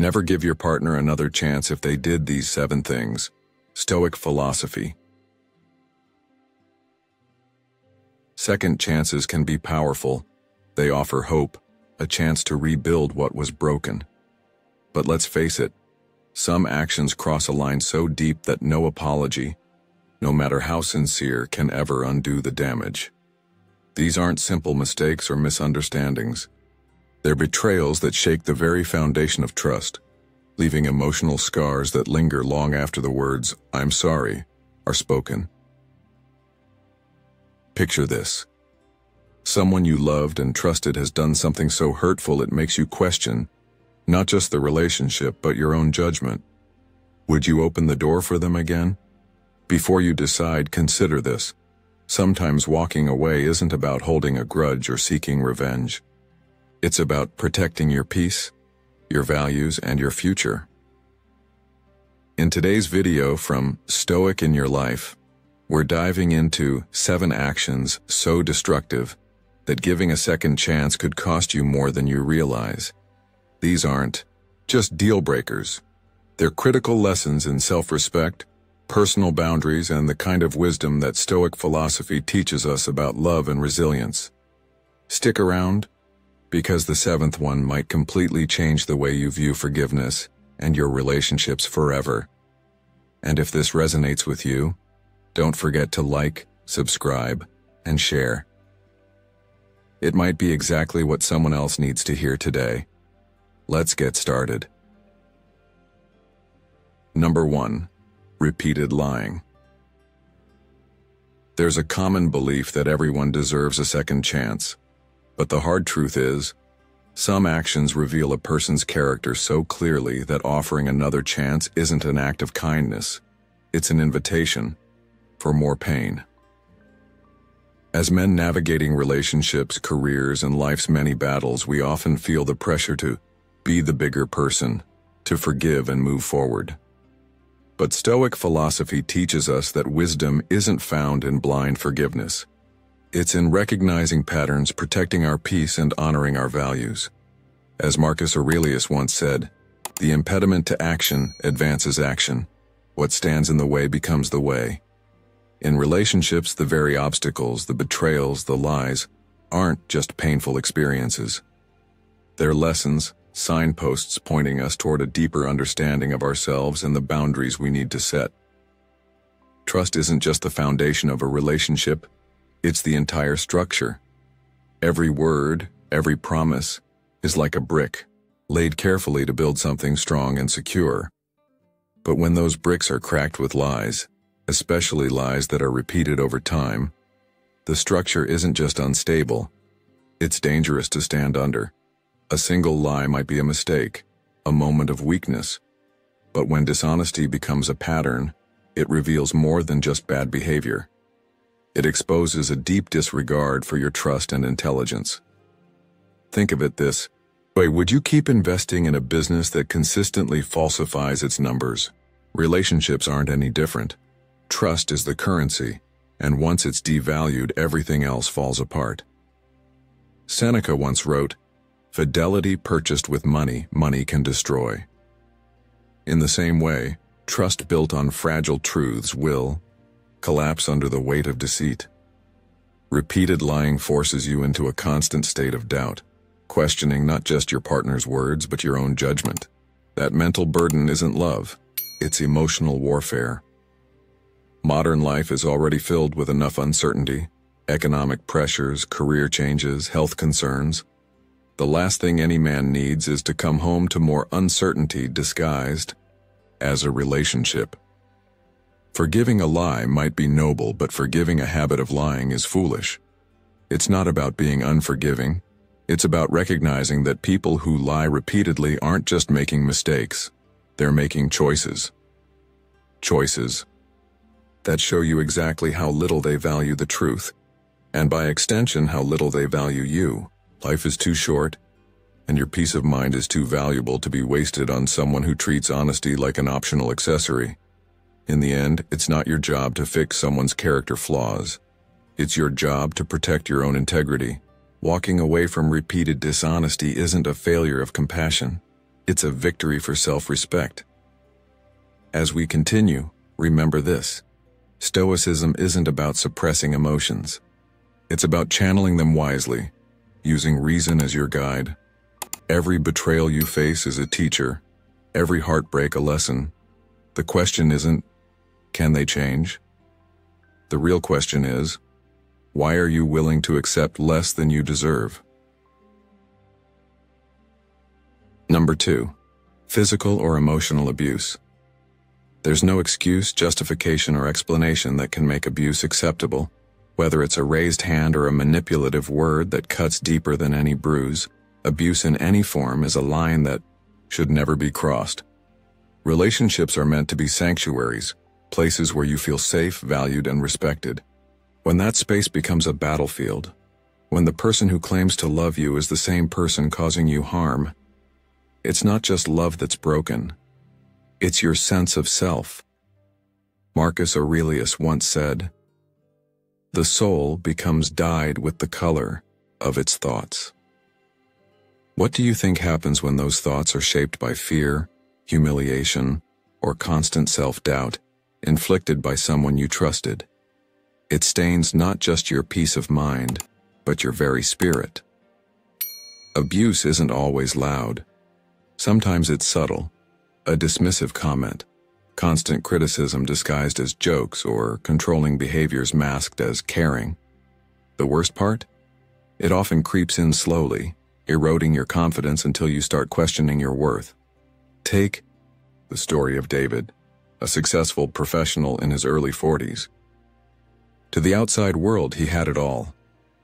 Never give your partner another chance if they did these 7 things. Stoic philosophy. Second chances can be powerful. They offer hope, a chance to rebuild what was broken. But let's face it, some actions cross a line so deep that no apology, no matter how sincere, can ever undo the damage. These aren't simple mistakes or misunderstandings. They're betrayals that shake the very foundation of trust, leaving emotional scars that linger long after the words, "I'm sorry," are spoken. Picture this. Someone you loved and trusted has done something so hurtful it makes you question not just the relationship but your own judgment. Would you open the door for them again? Before you decide, consider this. Sometimes walking away isn't about holding a grudge or seeking revenge. It's about protecting your peace, your values, and your future. In today's video from Stoic in Your Life, we're diving into 7 actions so destructive that giving a second chance could cost you more than you realize. These aren't just deal breakers. They're critical lessons in self-respect, personal boundaries, and the kind of wisdom that Stoic philosophy teaches us about love and resilience. Stick around, because the 7th one might completely change the way you view forgiveness and your relationships forever. And if this resonates with you, don't forget to like, subscribe, and share. It might be exactly what someone else needs to hear today. Let's get started. Number 1. Repeated lying. There's a common belief that everyone deserves a second chance, but the hard truth is, some actions reveal a person's character so clearly that offering another chance isn't an act of kindness. It's an invitation for more pain. As men navigating relationships, careers, and life's many battles, we often feel the pressure to be the bigger person, to forgive and move forward. But Stoic philosophy teaches us that wisdom isn't found in blind forgiveness. It's in recognizing patterns, protecting our peace, and honoring our values. As Marcus Aurelius once said, "The impediment to action advances action. What stands in the way becomes the way." In relationships, the very obstacles, the betrayals, the lies, aren't just painful experiences. They're lessons, signposts pointing us toward a deeper understanding of ourselves and the boundaries we need to set. Trust isn't just the foundation of a relationship, it's the entire structure. Every word, every promise, is like a brick, laid carefully to build something strong and secure. But when those bricks are cracked with lies, especially lies that are repeated over time, the structure isn't just unstable, it's dangerous to stand under. A single lie might be a mistake, a moment of weakness, but when dishonesty becomes a pattern, it reveals more than just bad behavior. It exposes a deep disregard for your trust and intelligence. Think of it this way: would you keep investing in a business that consistently falsifies its numbers? Relationships aren't any different. Trust is the currency, and once it's devalued, everything else falls apart. Seneca once wrote, "Fidelity purchased with money, money can destroy." In the same way, trust built on fragile truths will collapse under the weight of deceit. Repeated lying forces you into a constant state of doubt, questioning not just your partner's words but your own judgment. That mental burden isn't love, it's emotional warfare. Modern life is already filled with enough uncertainty, economic pressures, career changes, health concerns. The last thing any man needs is to come home to more uncertainty disguised as a relationship. Forgiving a lie might be noble, but forgiving a habit of lying is foolish. It's not about being unforgiving. It's about recognizing that people who lie repeatedly aren't just making mistakes. They're making choices. Choices that show you exactly how little they value the truth, and by extension, how little they value you. Life is too short, and your peace of mind is too valuable to be wasted on someone who treats honesty like an optional accessory. In the end, it's not your job to fix someone's character flaws. It's your job to protect your own integrity. Walking away from repeated dishonesty isn't a failure of compassion. It's a victory for self-respect. As we continue, remember this. Stoicism isn't about suppressing emotions. It's about channeling them wisely, using reason as your guide. Every betrayal you face is a teacher, every heartbreak a lesson. The question isn't, can they change? The real question is, why are you willing to accept less than you deserve? Number 2, physical or emotional abuse. There's no excuse, justification, or explanation that can make abuse acceptable. Whether it's a raised hand or a manipulative word that cuts deeper than any bruise, abuse in any form is a line that should never be crossed. Relationships are meant to be sanctuaries, places where you feel safe, valued, and respected. When that space becomes a battlefield, when the person who claims to love you is the same person causing you harm, it's not just love that's broken. It's your sense of self. Marcus Aurelius once said, "The soul becomes dyed with the color of its thoughts." What do you think happens when those thoughts are shaped by fear, humiliation, or constant self-doubt, inflicted by someone you trusted? It stains not just your peace of mind, but your very spirit. Abuse isn't always loud. Sometimes it's subtle, a dismissive comment, constant criticism disguised as jokes, or controlling behaviors masked as caring. The worst part? It often creeps in slowly, eroding your confidence until you start questioning your worth. Take the story of David, a successful professional in his early 40s. To the outside world, he had it all.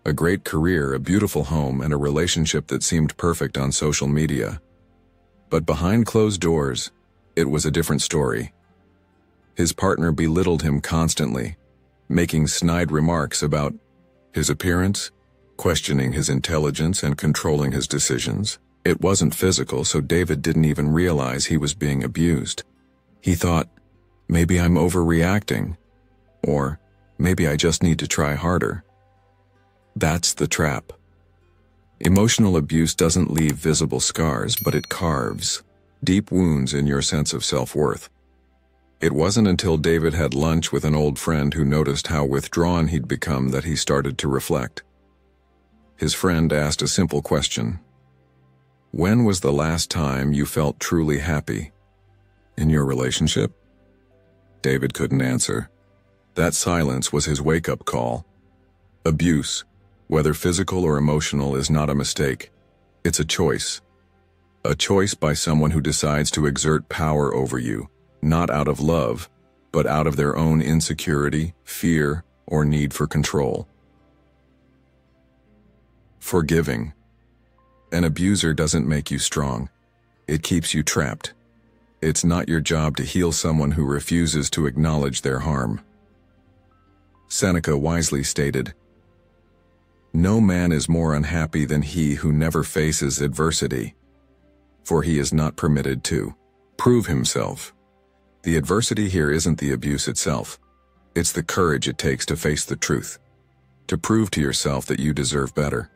A great career, a beautiful home, and a relationship that seemed perfect on social media. But behind closed doors, it was a different story. His partner belittled him constantly, making snide remarks about his appearance, questioning his intelligence, and controlling his decisions. It wasn't physical, so David didn't even realize he was being abused. He thought, maybe I'm overreacting, or maybe I just need to try harder. That's the trap. Emotional abuse doesn't leave visible scars, but it carves deep wounds in your sense of self-worth. It wasn't until David had lunch with an old friend who noticed how withdrawn he'd become that he started to reflect. His friend asked a simple question. When was the last time you felt truly happy? In your relationship? David couldn't answer. That silence was his wake-up call. Abuse, whether physical or emotional, is not a mistake. It's a choice. A choice by someone who decides to exert power over you, not out of love, but out of their own insecurity, fear, or need for control. Forgiving. An abuser doesn't make you strong. It keeps you trapped. It's not your job to heal someone who refuses to acknowledge their harm. Seneca wisely stated, "No man is more unhappy than he who never faces adversity, for he is not permitted to prove himself." The adversity here isn't the abuse itself. It's the courage it takes to face the truth, to prove to yourself that you deserve better.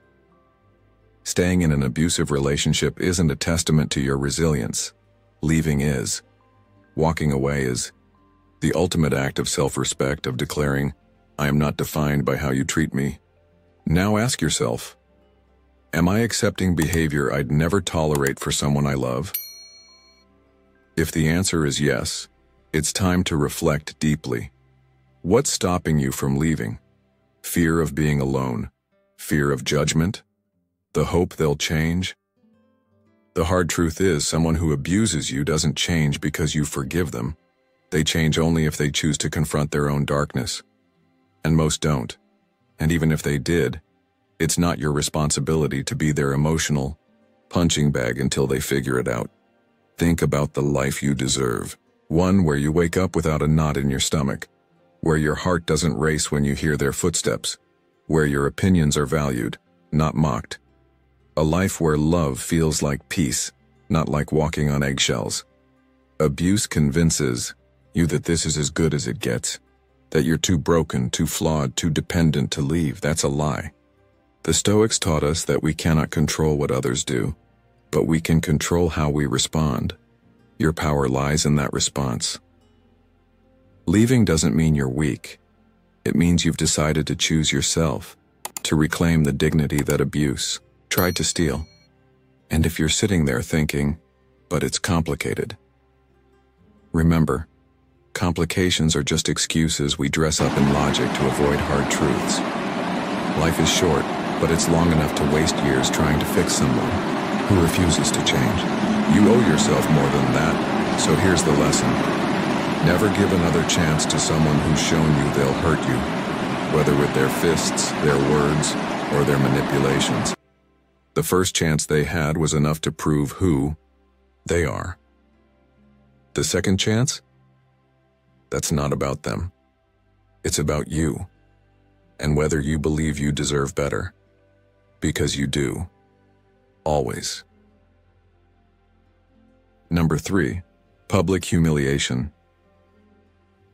Staying in an abusive relationship isn't a testament to your resilience. Leaving is. Walking away is. The ultimate act of self-respect, of declaring, "I am not defined by how you treat me." Now ask yourself, am I accepting behavior I'd never tolerate for someone I love? If the answer is yes, it's time to reflect deeply. What's stopping you from leaving? Fear of being alone? Fear of judgment? The hope they'll change? The hard truth is, someone who abuses you doesn't change because you forgive them. They change only if they choose to confront their own darkness. And most don't. And even if they did, it's not your responsibility to be their emotional punching bag until they figure it out. Think about the life you deserve. One where you wake up without a knot in your stomach, where your heart doesn't race when you hear their footsteps, where your opinions are valued, not mocked. A life where love feels like peace, not like walking on eggshells. Abuse convinces you that this is as good as it gets, that you're too broken, too flawed, too dependent to leave. That's a lie. The Stoics taught us that we cannot control what others do, but we can control how we respond. Your power lies in that response. Leaving doesn't mean you're weak. It means you've decided to choose yourself, to reclaim the dignity that abuse tried to steal. And if you're sitting there thinking, but it's complicated, remember, complications are just excuses we dress up in logic to avoid hard truths. Life is short, but it's long enough to waste years trying to fix someone who refuses to change. You owe yourself more than that, so here's the lesson. Never give another chance to someone who's shown you they'll hurt you, whether with their fists, their words, or their manipulations. The first chance they had was enough to prove who they are. The second chance? That's not about them. It's about you, and whether you believe you deserve better. Because you do. Always. Number 3. Public humiliation.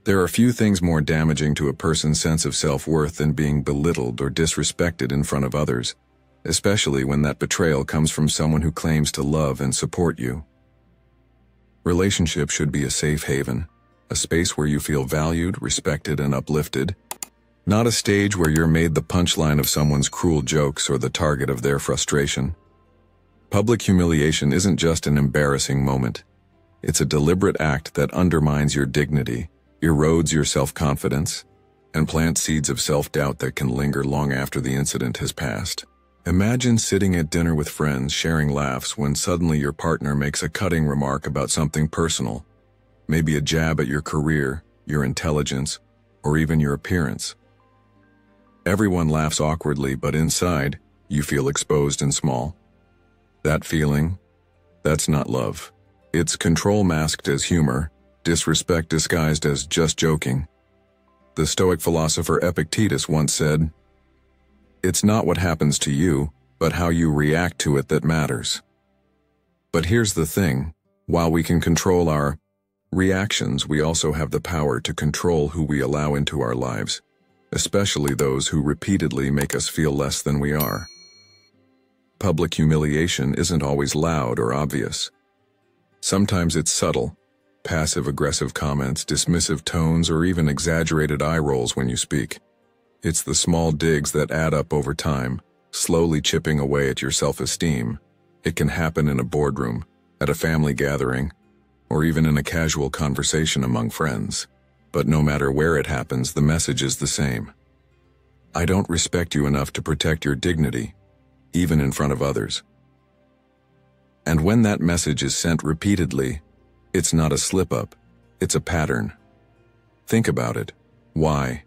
There are few things more damaging to a person's sense of self-worth than being belittled or disrespected in front of others, especially when that betrayal comes from someone who claims to love and support you. Relationships should be a safe haven, a space where you feel valued, respected, and uplifted, not a stage where you're made the punchline of someone's cruel jokes or the target of their frustration. Public humiliation isn't just an embarrassing moment. It's a deliberate act that undermines your dignity, erodes your self-confidence, and plants seeds of self-doubt that can linger long after the incident has passed. Imagine sitting at dinner with friends sharing laughs when suddenly your partner makes a cutting remark about something personal, maybe a jab at your career, your intelligence, or even your appearance. Everyone laughs awkwardly, but inside, you feel exposed and small. That feeling, that's not love. It's control masked as humor, disrespect disguised as just joking. The Stoic philosopher Epictetus once said, "It's not what happens to you, but how you react to it that matters." But here's the thing, while we can control our reactions, we also have the power to control who we allow into our lives, especially those who repeatedly make us feel less than we are. Public humiliation isn't always loud or obvious. Sometimes it's subtle, passive-aggressive comments, dismissive tones, or even exaggerated eye rolls when you speak. It's the small digs that add up over time, slowly chipping away at your self-esteem. It can happen in a boardroom, at a family gathering, or even in a casual conversation among friends. But no matter where it happens, the message is the same. I don't respect you enough to protect your dignity, even in front of others. And when that message is sent repeatedly, it's not a slip-up, it's a pattern. Think about it. Why?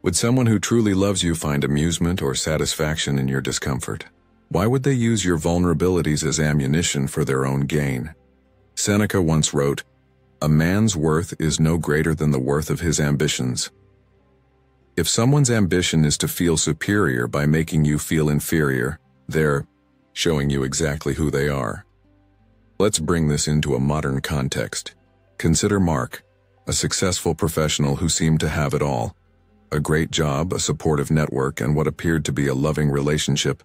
Would someone who truly loves you find amusement or satisfaction in your discomfort? Why would they use your vulnerabilities as ammunition for their own gain? Seneca once wrote, "A man's worth is no greater than the worth of his ambitions." If someone's ambition is to feel superior by making you feel inferior, they're showing you exactly who they are. Let's bring this into a modern context. Consider Mark, a successful professional who seemed to have it all. A great job, a supportive network, and what appeared to be a loving relationship.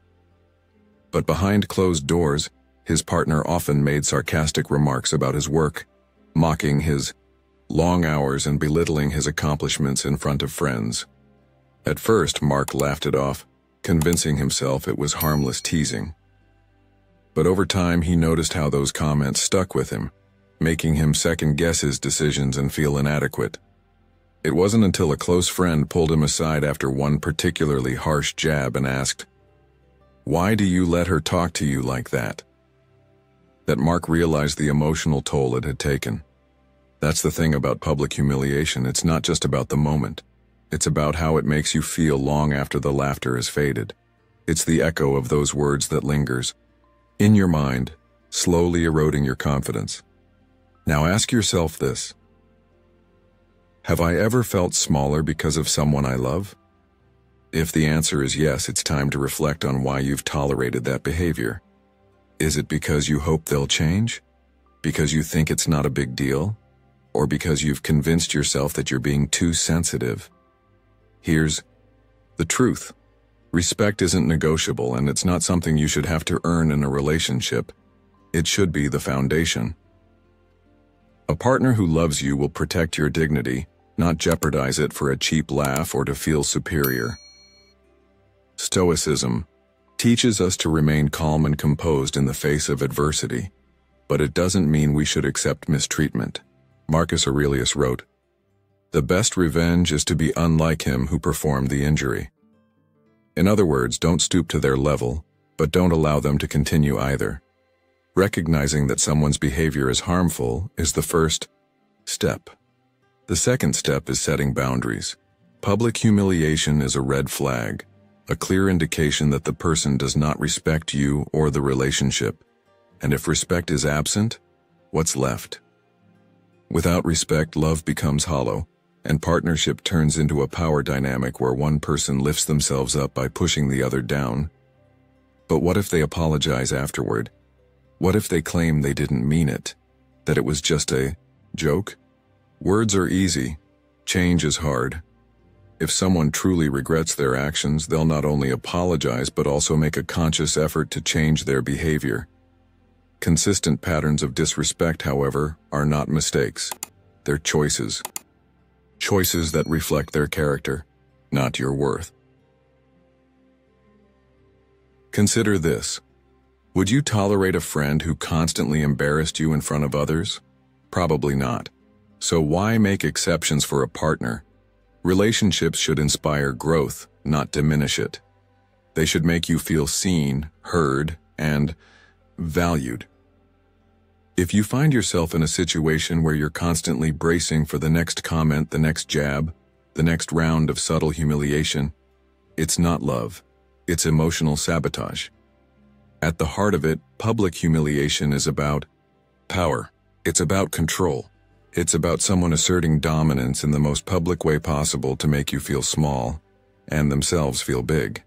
But behind closed doors, his partner often made sarcastic remarks about his work, mocking his long hours and belittling his accomplishments in front of friends. At first, Mark laughed it off, convincing himself it was harmless teasing. But over time, he noticed how those comments stuck with him, making him second-guess his decisions and feel inadequate. It wasn't until a close friend pulled him aside after one particularly harsh jab and asked, "Why do you let her talk to you like that?" that Mark realized the emotional toll it had taken. That's the thing about public humiliation. It's not just about the moment. It's about how it makes you feel long after the laughter has faded. It's the echo of those words that lingers in your mind, slowly eroding your confidence. Now ask yourself this. Have I ever felt smaller because of someone I love? If the answer is yes, it's time to reflect on why you've tolerated that behavior. Is it because you hope they'll change? Because you think it's not a big deal? Or because you've convinced yourself that you're being too sensitive? Here's the truth. Respect isn't negotiable, and it's not something you should have to earn in a relationship. It should be the foundation. A partner who loves you will protect your dignity, not jeopardize it for a cheap laugh or to feel superior. Stoicism teaches us to remain calm and composed in the face of adversity, but it doesn't mean we should accept mistreatment. Marcus Aurelius wrote, "The best revenge is to be unlike him who performed the injury." In other words, don't stoop to their level, but don't allow them to continue either. Recognizing that someone's behavior is harmful is the first step. The second step is setting boundaries. Public humiliation is a red flag, a clear indication that the person does not respect you or the relationship. And if respect is absent, what's left? Without respect, love becomes hollow, and partnership turns into a power dynamic where one person lifts themselves up by pushing the other down. But what if they apologize afterward? What if they claim they didn't mean it, that it was just a joke? Words are easy, change is hard. If someone truly regrets their actions, they'll not only apologize but also make a conscious effort to change their behavior. Consistent patterns of disrespect, however, are not mistakes. They're choices. Choices that reflect their character, not your worth. Consider this. Would you tolerate a friend who constantly embarrassed you in front of others? Probably not. So why make exceptions for a partner? Relationships should inspire growth, not diminish it. They should make you feel seen, heard, and valued. If you find yourself in a situation where you're constantly bracing for the next comment, the next jab, the next round of subtle humiliation, it's not love, it's emotional sabotage. At the heart of it, public humiliation is about power. It's about control. It's about someone asserting dominance in the most public way possible to make you feel small and themselves feel big.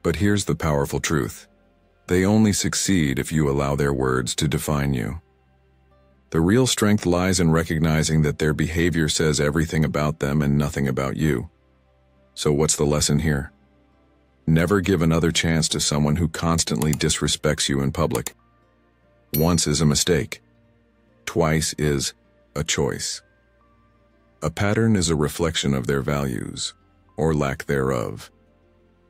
But here's the powerful truth. They only succeed if you allow their words to define you. The real strength lies in recognizing that their behavior says everything about them and nothing about you. So what's the lesson here? Never give another chance to someone who constantly disrespects you in public. Once is a mistake. Twice is a choice. A pattern is a reflection of their values, or lack thereof.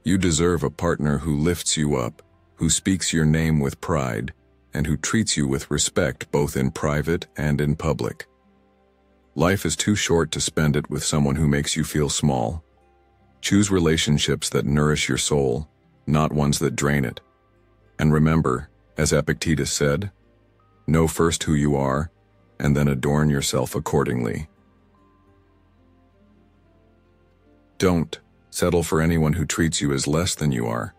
You deserve a partner who lifts you up, who speaks your name with pride, and who treats you with respect both in private and in public. Life is too short to spend it with someone who makes you feel small. Choose relationships that nourish your soul, not ones that drain it. And remember, as Epictetus said, know first who you are, and then adorn yourself accordingly. Don't settle for anyone who treats you as less than you are.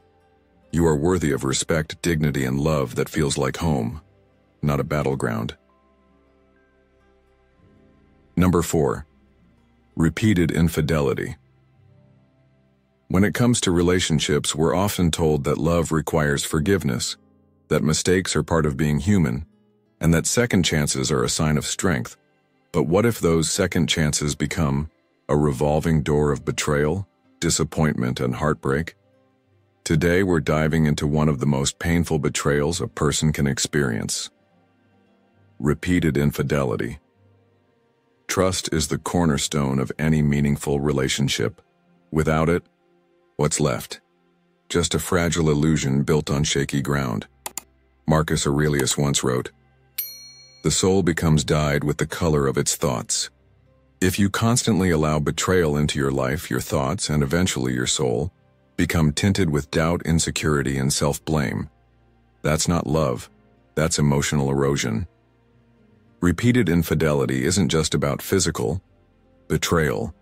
You are worthy of respect, dignity, and love that feels like home, not a battleground. Number 4. Repeated infidelity. When it comes to relationships, we're often told that love requires forgiveness, that mistakes are part of being human, and that second chances are a sign of strength. But what if those second chances become a revolving door of betrayal, disappointment, and heartbreak? Today we're diving into one of the most painful betrayals a person can experience. Repeated infidelity. Trust is the cornerstone of any meaningful relationship. Without it, what's left? Just a fragile illusion built on shaky ground. Marcus Aurelius once wrote, "The soul becomes dyed with the color of its thoughts." If you constantly allow betrayal into your life, your thoughts, and eventually your soul, become tinted with doubt, insecurity, and self-blame. That's not love, that's emotional erosion. Repeated infidelity isn't just about physical betrayal.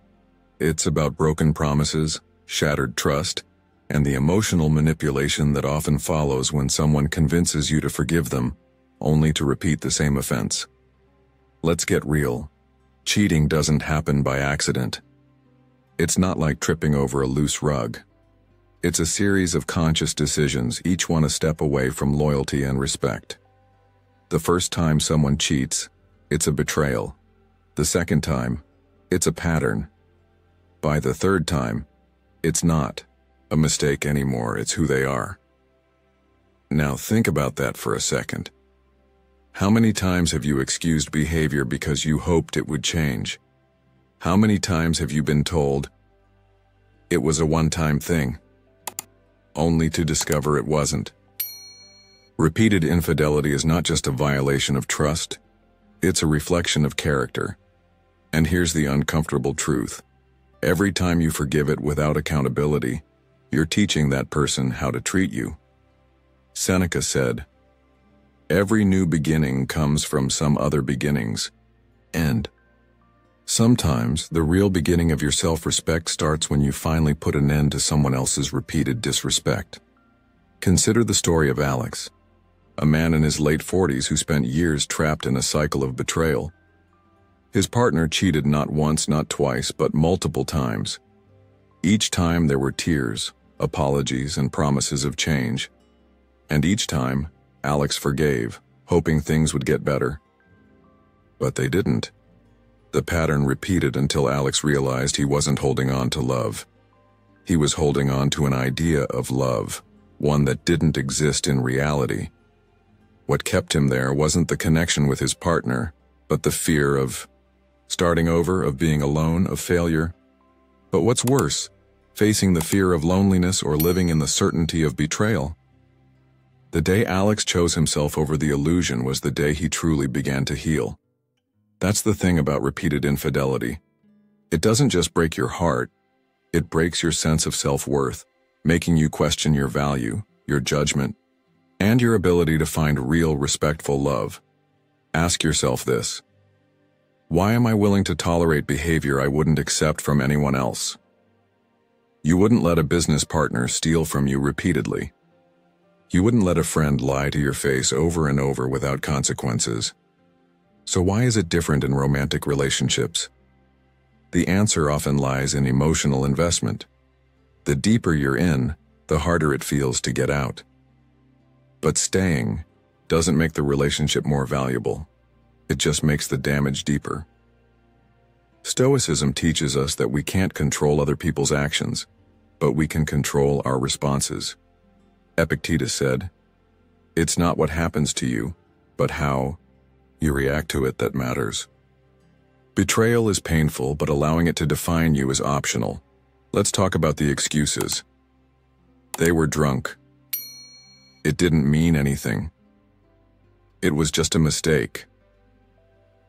It's about broken promises, shattered trust, and the emotional manipulation that often follows when someone convinces you to forgive them, only to repeat the same offense. Let's get real. Cheating doesn't happen by accident. It's not like tripping over a loose rug. It's a series of conscious decisions, each one a step away from loyalty and respect. The first time someone cheats, it's a betrayal. The second time, it's a pattern. By the third time, it's not a mistake anymore, it's who they are. Now think about that for a second. How many times have you excused behavior because you hoped it would change? How many times have you been told it was a one-time thing, only to discover it wasn't? Repeated infidelity is not just a violation of trust, it's a reflection of character. And here's the uncomfortable truth. Every time you forgive it without accountability, you're teaching that person how to treat you. Seneca said, "Every new beginning comes from some other beginning's end." Sometimes, the real beginning of your self-respect starts when you finally put an end to someone else's repeated disrespect. Consider the story of Alex, a man in his late 40s who spent years trapped in a cycle of betrayal. His partner cheated not once, not twice, but multiple times. Each time there were tears, apologies, and promises of change. And each time, Alex forgave, hoping things would get better. But they didn't. The pattern repeated until Alex realized he wasn't holding on to love. He was holding on to an idea of love, one that didn't exist in reality. What kept him there wasn't the connection with his partner, but the fear of starting over, of being alone, of failure. But what's worse, facing the fear of loneliness or living in the certainty of betrayal. The day Alex chose himself over the illusion was the day he truly began to heal. That's the thing about repeated infidelity. It doesn't just break your heart, it breaks your sense of self-worth, making you question your value, your judgment, and your ability to find real, respectful love. Ask yourself this: why am I willing to tolerate behavior I wouldn't accept from anyone else? You wouldn't let a business partner steal from you repeatedly. You wouldn't let a friend lie to your face over and over without consequences. So why is it different in romantic relationships? The answer often lies in emotional investment. The deeper you're in, the harder it feels to get out. But staying doesn't make the relationship more valuable. It just makes the damage deeper. Stoicism teaches us that we can't control other people's actions, but we can control our responses. Epictetus said, "It's not what happens to you, but how you react to it that matters." Betrayal is painful, but allowing it to define you is optional. Let's talk about the excuses. They were drunk. It didn't mean anything. It was just a mistake.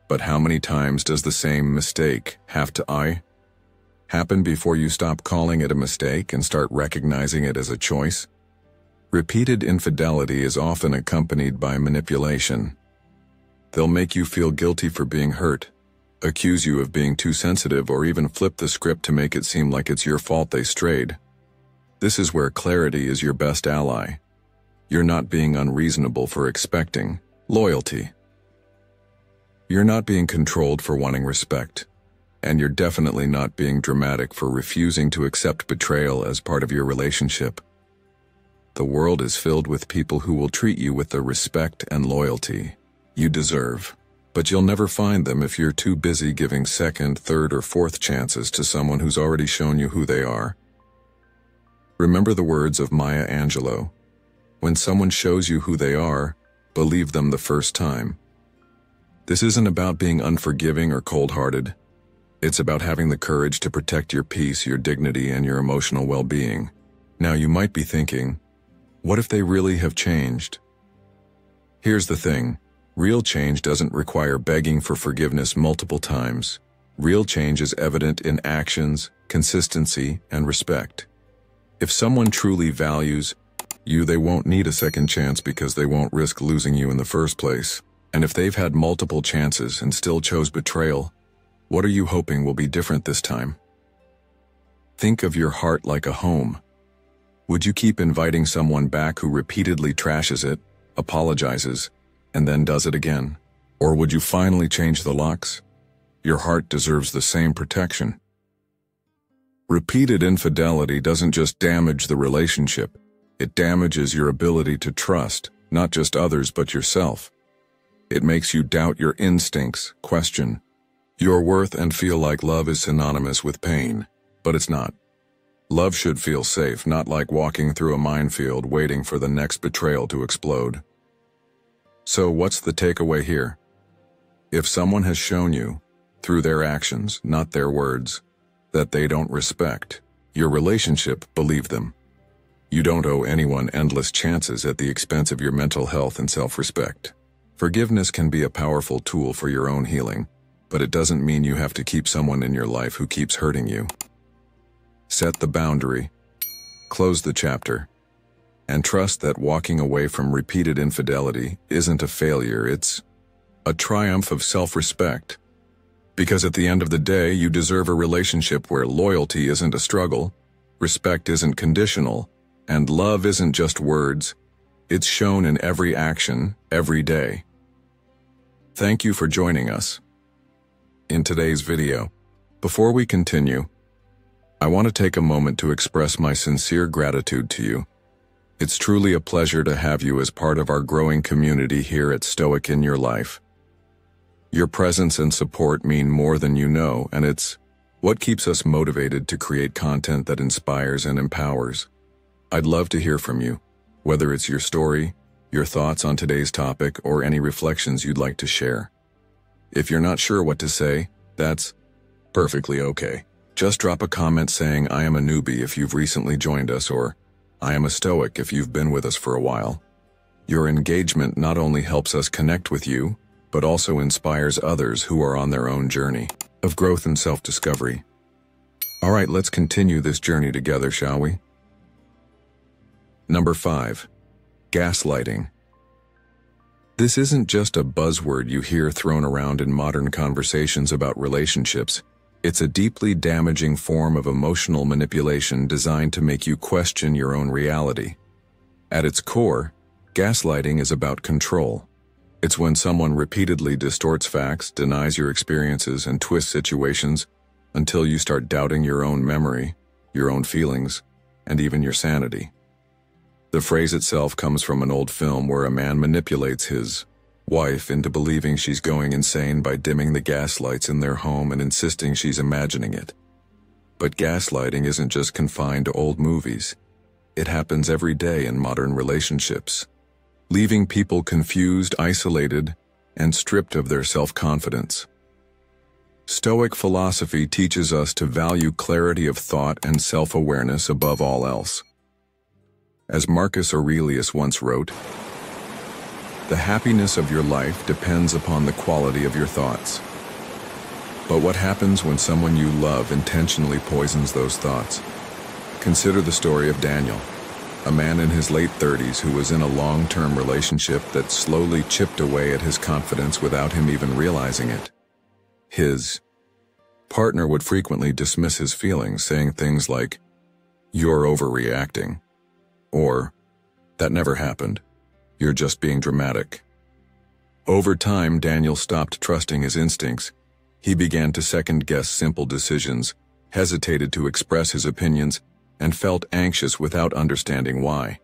But how many times does the same mistake have to happen before you stop calling it a mistake and start recognizing it as a choice? Repeated infidelity is often accompanied by manipulation. They'll make you feel guilty for being hurt, accuse you of being too sensitive, or even flip the script to make it seem like it's your fault they strayed. This is where clarity is your best ally. You're not being unreasonable for expecting loyalty. You're not being controlled for wanting respect. And you're definitely not being dramatic for refusing to accept betrayal as part of your relationship. The world is filled with people who will treat you with the respect and loyalty you deserve. But you'll never find them if you're too busy giving second, third, or fourth chances to someone who's already shown you who they are. Remember the words of Maya Angelou: when someone shows you who they are, believe them the first time. This isn't about being unforgiving or cold-hearted. It's about having the courage to protect your peace, your dignity, and your emotional well-being. Now you might be thinking, what if they really have changed? Here's the thing. Real change doesn't require begging for forgiveness multiple times. Real change is evident in actions, consistency, and respect. If someone truly values you, they won't need a second chance because they won't risk losing you in the first place. And if they've had multiple chances and still chose betrayal, what are you hoping will be different this time? Think of your heart like a home. Would you keep inviting someone back who repeatedly trashes it, apologizes, and then does it again? Or would you finally change the locks? Your heart deserves the same protection. Repeated infidelity doesn't just damage the relationship, it damages your ability to trust, not just others but yourself. It makes you doubt your instincts, question your worth, and feel like love is synonymous with pain. But it's not. Love should feel safe, not like walking through a minefield waiting for the next betrayal to explode. So what's the takeaway here? If someone has shown you, through their actions, not their words, that they don't respect your relationship, believe them. You don't owe anyone endless chances at the expense of your mental health and self-respect. Forgiveness can be a powerful tool for your own healing, but it doesn't mean you have to keep someone in your life who keeps hurting you. Set the boundary, close the chapter, and trust that walking away from repeated infidelity isn't a failure, it's a triumph of self-respect. Because at the end of the day, you deserve a relationship where loyalty isn't a struggle, respect isn't conditional, and love isn't just words. It's shown in every action, every day. Thank you for joining us in today's video. Before we continue, I want to take a moment to express my sincere gratitude to you. It's truly a pleasure to have you as part of our growing community here at Stoic in Your Life. Your presence and support mean more than you know, and it's what keeps us motivated to create content that inspires and empowers. I'd love to hear from you, whether it's your story, your thoughts on today's topic, or any reflections you'd like to share. If you're not sure what to say, that's perfectly okay. Just drop a comment saying, "I am a newbie" if you've recently joined us, or "I am a Stoic" if you've been with us for a while. Your engagement not only helps us connect with you, but also inspires others who are on their own journey of growth and self-discovery. All right, let's continue this journey together, shall we? Number 5. Gaslighting. This isn't just a buzzword you hear thrown around in modern conversations about relationships. It's a deeply damaging form of emotional manipulation designed to make you question your own reality. At its core, gaslighting is about control. It's when someone repeatedly distorts facts, denies your experiences, and twists situations until you start doubting your own memory, your own feelings, and even your sanity. The phrase itself comes from an old film where a man manipulates his wife into believing she's going insane by dimming the gas lights in their home and insisting she's imagining it. But gaslighting isn't just confined to old movies. It happens every day in modern relationships, leaving people confused, isolated, and stripped of their self-confidence. Stoic philosophy teaches us to value clarity of thought and self-awareness above all else. As Marcus Aurelius once wrote, "The happiness of your life depends upon the quality of your thoughts." But what happens when someone you love intentionally poisons those thoughts? Consider the story of Daniel, a man in his late 30s who was in a long-term relationship that slowly chipped away at his confidence without him even realizing it. His partner would frequently dismiss his feelings, saying things like, "You're overreacting," or "That never happened. You're just being dramatic." Over time, Daniel stopped trusting his instincts. He began to second-guess simple decisions, hesitated to express his opinions, and felt anxious without understanding why.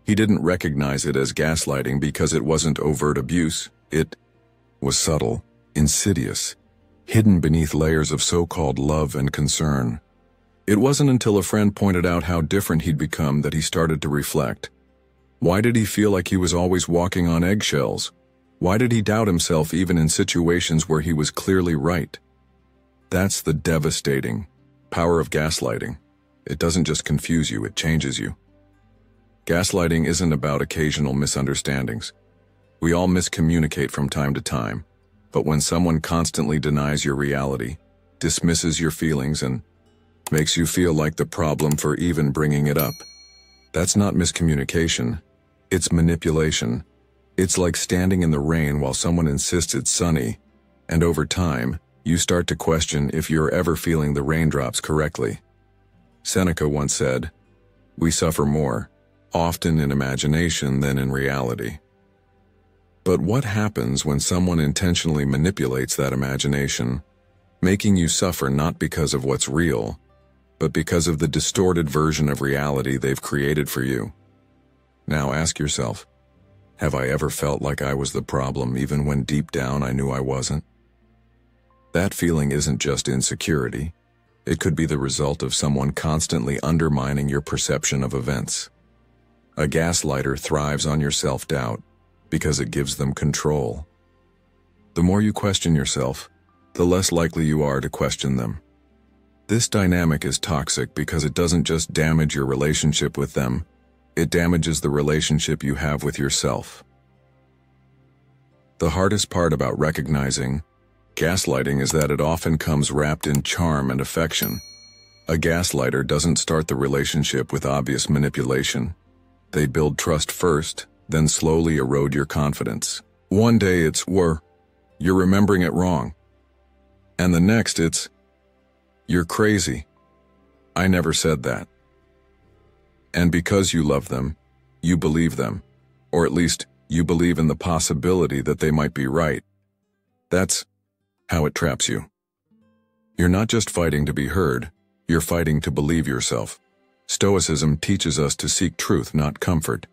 He didn't recognize it as gaslighting because it wasn't overt abuse. It was subtle, insidious, hidden beneath layers of so-called love and concern. It wasn't until a friend pointed out how different he'd become that he started to reflect. Why did he feel like he was always walking on eggshells? Why did he doubt himself even in situations where he was clearly right? That's the devastating power of gaslighting. It doesn't just confuse you, it changes you. Gaslighting isn't about occasional misunderstandings. We all miscommunicate from time to time, but when someone constantly denies your reality, dismisses your feelings, and makes you feel like the problem for even bringing it up, that's not miscommunication, it's manipulation. It's like standing in the rain while someone insists it's sunny, and over time, you start to question if you're ever feeling the raindrops correctly. Seneca once said, "We suffer more, often in imagination than in reality." But what happens when someone intentionally manipulates that imagination, making you suffer not because of what's real, but because of the distorted version of reality they've created for you? Now ask yourself, have I ever felt like I was the problem even when deep down I knew I wasn't? That feeling isn't just insecurity. It could be the result of someone constantly undermining your perception of events. A gaslighter thrives on your self-doubt. because it gives them control. The more you question yourself, the less likely you are to question them. This dynamic is toxic because it doesn't just damage your relationship with them, it damages the relationship you have with yourself. The hardest part about recognizing gaslighting is that it often comes wrapped in charm and affection. A gaslighter doesn't start the relationship with obvious manipulation. They build trust first, then slowly erode your confidence. One day it's, you're remembering it wrong. And the next it's, you're crazy. I never said that. And because you love them, you believe them, or at least you believe in the possibility that they might be right. That's how it traps you. You're not just fighting to be heard, you're fighting to believe yourself. Stoicism teaches us to seek truth, not comfort.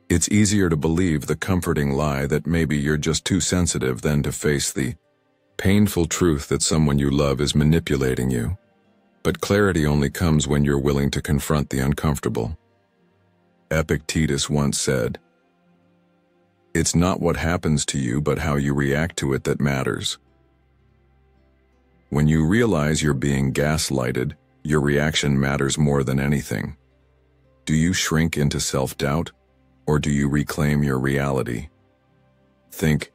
It's easier to believe the comforting lie that maybe you're just too sensitive than to face the painful truth that someone you love is manipulating you. But clarity only comes when you're willing to confront the uncomfortable. Epictetus once said, "It's not what happens to you, but how you react to it that matters." When you realize you're being gaslighted, your reaction matters more than anything. Do you shrink into self-doubt, or do you reclaim your reality? Think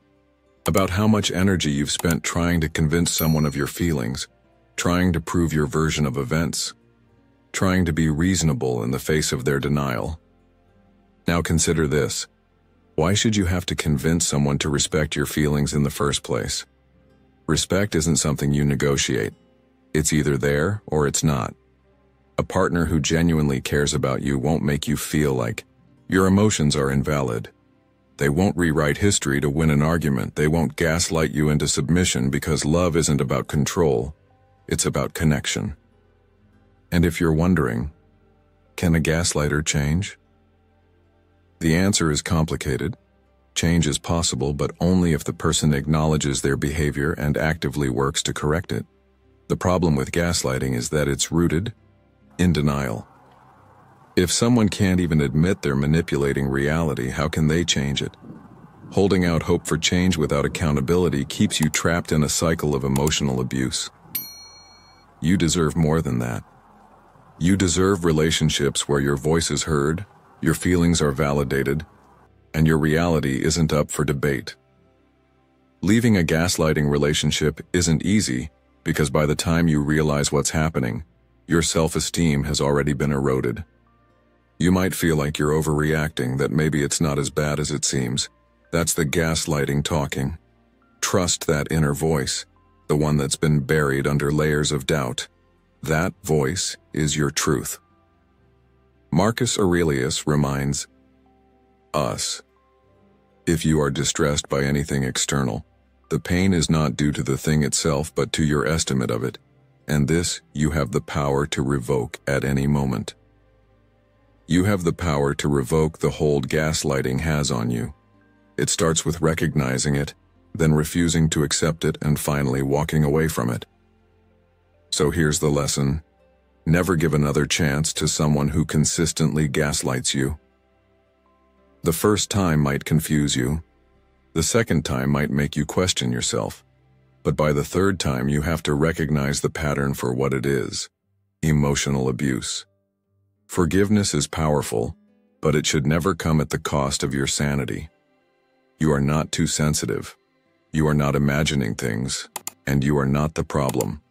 about how much energy you've spent trying to convince someone of your feelings, trying to prove your version of events, trying to be reasonable in the face of their denial. Now consider this. Why should you have to convince someone to respect your feelings in the first place? Respect isn't something you negotiate. It's either there or it's not. A partner who genuinely cares about you won't make you feel like your emotions are invalid. They won't rewrite history to win an argument. They won't gaslight you into submission because love isn't about control. It's about connection. And if you're wondering, can a gaslighter change? The answer is complicated. Change is possible, but only if the person acknowledges their behavior and actively works to correct it. The problem with gaslighting is that it's rooted in denial. If someone can't even admit they're manipulating reality, how can they change it? Holding out hope for change without accountability keeps you trapped in a cycle of emotional abuse. You deserve more than that. You deserve relationships where your voice is heard, your feelings are validated, and your reality isn't up for debate. Leaving a gaslighting relationship isn't easy because by the time you realize what's happening, your self-esteem has already been eroded. You might feel like you're overreacting, that maybe it's not as bad as it seems. That's the gaslighting talking. Trust that inner voice, the one that's been buried under layers of doubt. That voice is your truth. Marcus Aurelius reminds us, if you are distressed by anything external, the pain is not due to the thing itself but to your estimate of it, and this you have the power to revoke at any moment. You have the power to revoke the hold gaslighting has on you. It starts with recognizing it, then refusing to accept it, and finally walking away from it. So here's the lesson. Never give another chance to someone who consistently gaslights you. The first time might confuse you. The second time might make you question yourself. But by the third time, you have to recognize the pattern for what it is: emotional abuse. Forgiveness is powerful, but it should never come at the cost of your sanity. You are not too sensitive. You are not imagining things, and you are not the problem.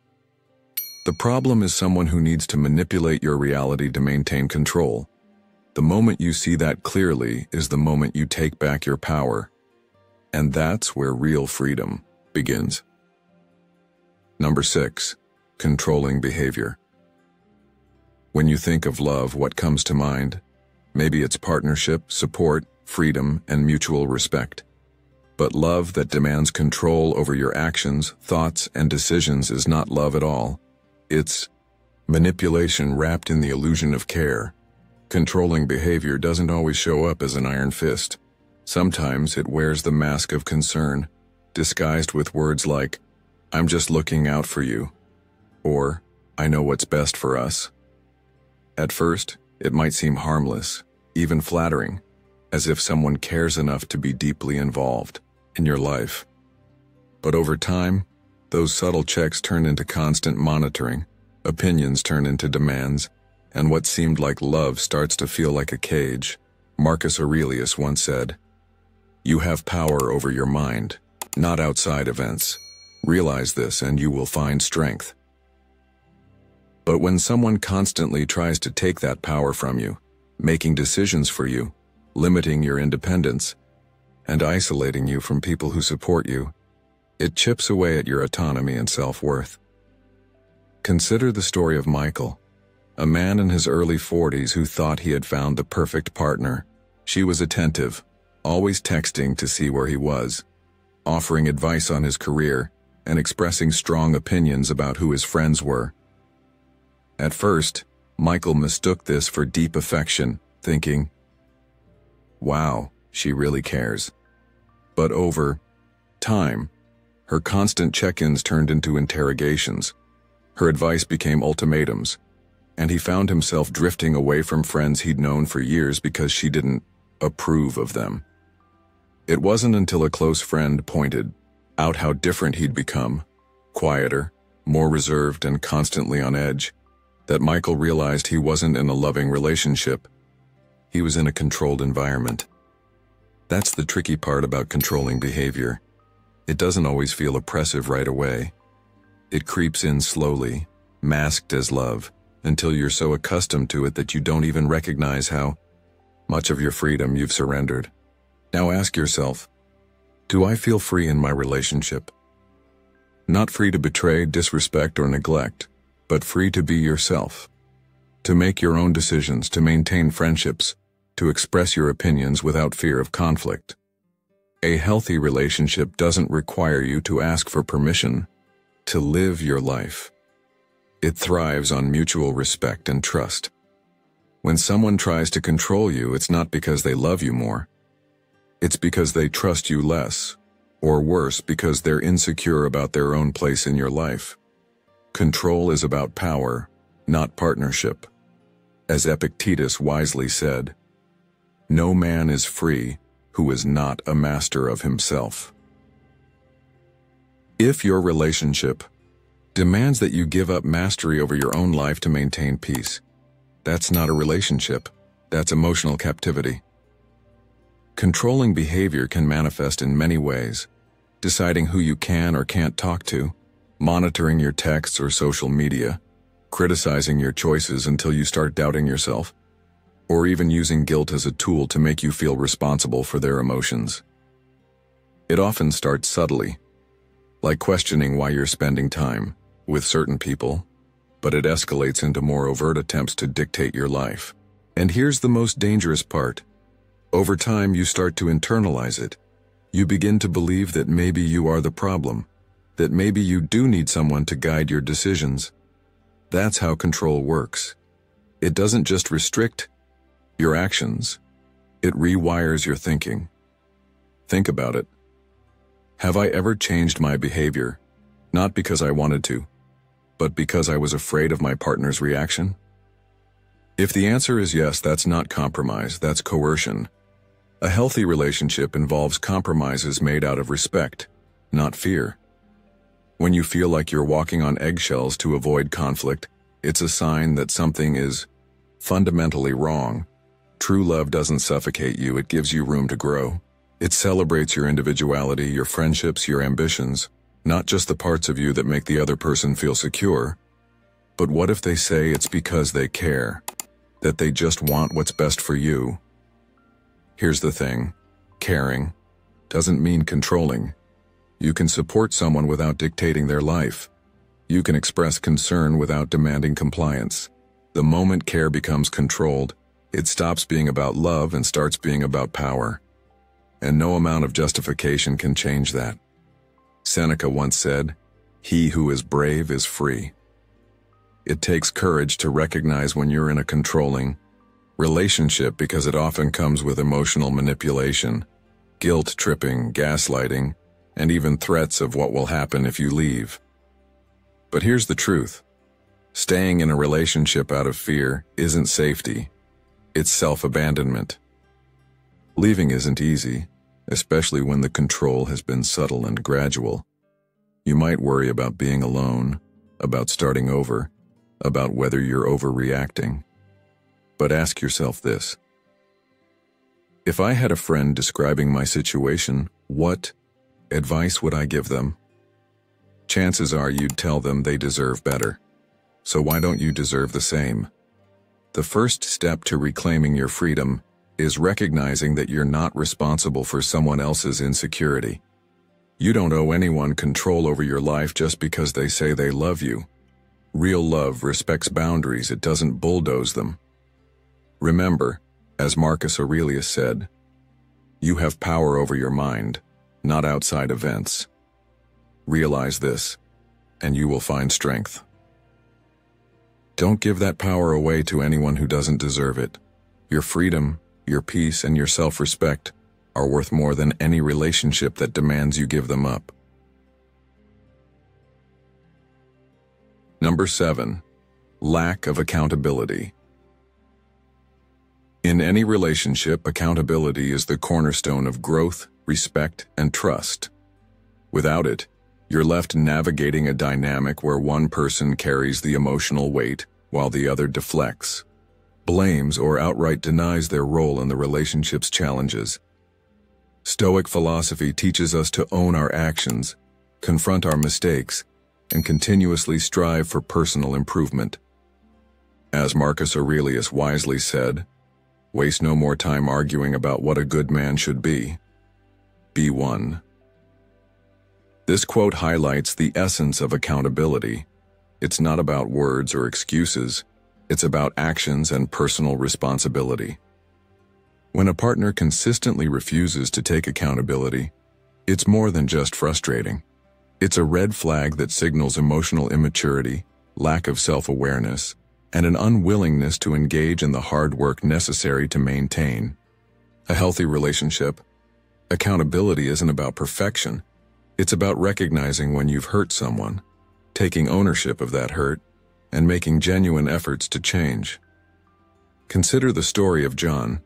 The problem is someone who needs to manipulate your reality to maintain control. The moment you see that clearly is the moment you take back your power. And that's where real freedom begins. Number 6, controlling behavior. When you think of love, what comes to mind? Maybe it's partnership, support, freedom, and mutual respect. But love that demands control over your actions, thoughts, and decisions is not love at all. It's manipulation wrapped in the illusion of care. Controlling behavior doesn't always show up as an iron fist. Sometimes it wears the mask of concern, disguised with words like, "I'm just looking out for you," or "I know what's best for us." At first, it might seem harmless, even flattering, as if someone cares enough to be deeply involved in your life. But over time, those subtle checks turn into constant monitoring, opinions turn into demands, and what seemed like love starts to feel like a cage. Marcus Aurelius once said, "You have power over your mind, not outside events. Realize this and you will find strength." But when someone constantly tries to take that power from you, making decisions for you, limiting your independence, and isolating you from people who support you, it chips away at your autonomy and self-worth. Consider the story of Michael, a man in his early 40s who thought he had found the perfect partner. She was attentive, always texting to see where he was, offering advice on his career, and expressing strong opinions about who his friends were. At first, Michael mistook this for deep affection, thinking, "Wow, she really cares." But over time, her constant check-ins turned into interrogations. Her advice became ultimatums, and he found himself drifting away from friends he'd known for years because she didn't approve of them. It wasn't until a close friend pointed out how different he'd become, quieter, more reserved, and constantly on edge, that Michael realized he wasn't in a loving relationship. He was in a controlled environment. That's the tricky part about controlling behavior. It doesn't always feel oppressive right away. It creeps in slowly, masked as love, until you're so accustomed to it that you don't even recognize how much of your freedom you've surrendered. Now ask yourself, do I feel free in my relationship? Not free to betray, disrespect, or neglect, but free to be yourself, to make your own decisions, to maintain friendships, to express your opinions without fear of conflict. A healthy relationship doesn't require you to ask for permission to live your life. It thrives on mutual respect and trust. When someone tries to control you, it's not because they love you more. It's because they trust you less, or worse, because they're insecure about their own place in your life. Control is about power, not partnership. As Epictetus wisely said, "No man is free who is not a master of himself." If your relationship demands that you give up mastery over your own life to maintain peace, that's not a relationship, that's emotional captivity. Controlling behavior can manifest in many ways: deciding who you can or can't talk to, monitoring your texts or social media, criticizing your choices until you start doubting yourself, or even using guilt as a tool to make you feel responsible for their emotions. It often starts subtly, like questioning why you're spending time with certain people, but it escalates into more overt attempts to dictate your life. And here's the most dangerous part. Over time, you start to internalize it. You begin to believe that maybe you are the problem, that maybe you do need someone to guide your decisions. That's how control works. It doesn't just restrict your actions, it rewires your thinking. Think about it. Have I ever changed my behavior, not because I wanted to, but because I was afraid of my partner's reaction? If the answer is yes, that's not compromise, that's coercion. A healthy relationship involves compromises made out of respect, not fear. When you feel like you're walking on eggshells to avoid conflict, it's a sign that something is fundamentally wrong. True love doesn't suffocate you, it gives you room to grow. It celebrates your individuality, your friendships, your ambitions, not just the parts of you that make the other person feel secure. But what if they say it's because they care, that they just want what's best for you? Here's the thing, caring doesn't mean controlling. You can support someone without dictating their life. You can express concern without demanding compliance. The moment care becomes controlled, it stops being about love and starts being about power. And no amount of justification can change that. Seneca once said, "He who is brave is free." It takes courage to recognize when you're in a controlling relationship because it often comes with emotional manipulation, guilt tripping, gaslighting, and even threats of what will happen if you leave. But here's the truth. Staying in a relationship out of fear isn't safety. It's self-abandonment. Leaving isn't easy, especially when the control has been subtle and gradual. You might worry about being alone, about starting over, about whether you're overreacting. But ask yourself this. If I had a friend describing my situation, what advice would I give them? Chances are you'd tell them they deserve better. So why don't you deserve the same? The first step to reclaiming your freedom is recognizing that you're not responsible for someone else's insecurity. You don't owe anyone control over your life just because they say they love you. Real love respects boundaries, it doesn't bulldoze them. Remember, as Marcus Aurelius said, you have power over your mind, not outside events. Realize this, and you will find strength. Don't give that power away to anyone who doesn't deserve it. Your freedom, your peace, and your self-respect are worth more than any relationship that demands you give them up. Number 7. Lack of accountability. In any relationship, accountability is the cornerstone of growth, respect, and trust. Without it, you're left navigating a dynamic where one person carries the emotional weight while the other deflects, blames, or outright denies their role in the relationship's challenges. Stoic philosophy teaches us to own our actions, confront our mistakes, and continuously strive for personal improvement. As Marcus Aurelius wisely said, waste no more time arguing about what a good man should be. Be one. This quote highlights the essence of accountability. It's not about words or excuses, it's about actions and personal responsibility. When a partner consistently refuses to take accountability, it's more than just frustrating. It's a red flag that signals emotional immaturity, lack of self-awareness, and an unwillingness to engage in the hard work necessary to maintain a healthy relationship. Accountability isn't about perfection. It's about recognizing when you've hurt someone, taking ownership of that hurt, and making genuine efforts to change. Consider the story of John,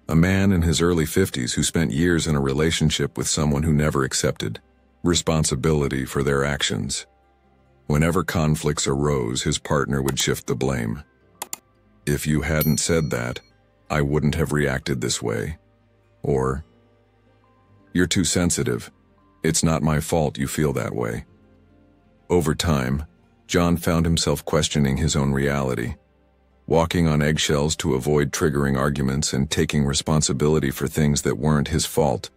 a man in his early 50s who spent years in a relationship with someone who never accepted responsibility for their actions. Whenever conflicts arose, his partner would shift the blame. "If you hadn't said that, I wouldn't have reacted this way." Or, "You're too sensitive. It's not my fault you feel that way." Over time, John found himself questioning his own reality, walking on eggshells to avoid triggering arguments and taking responsibility for things that weren't his fault,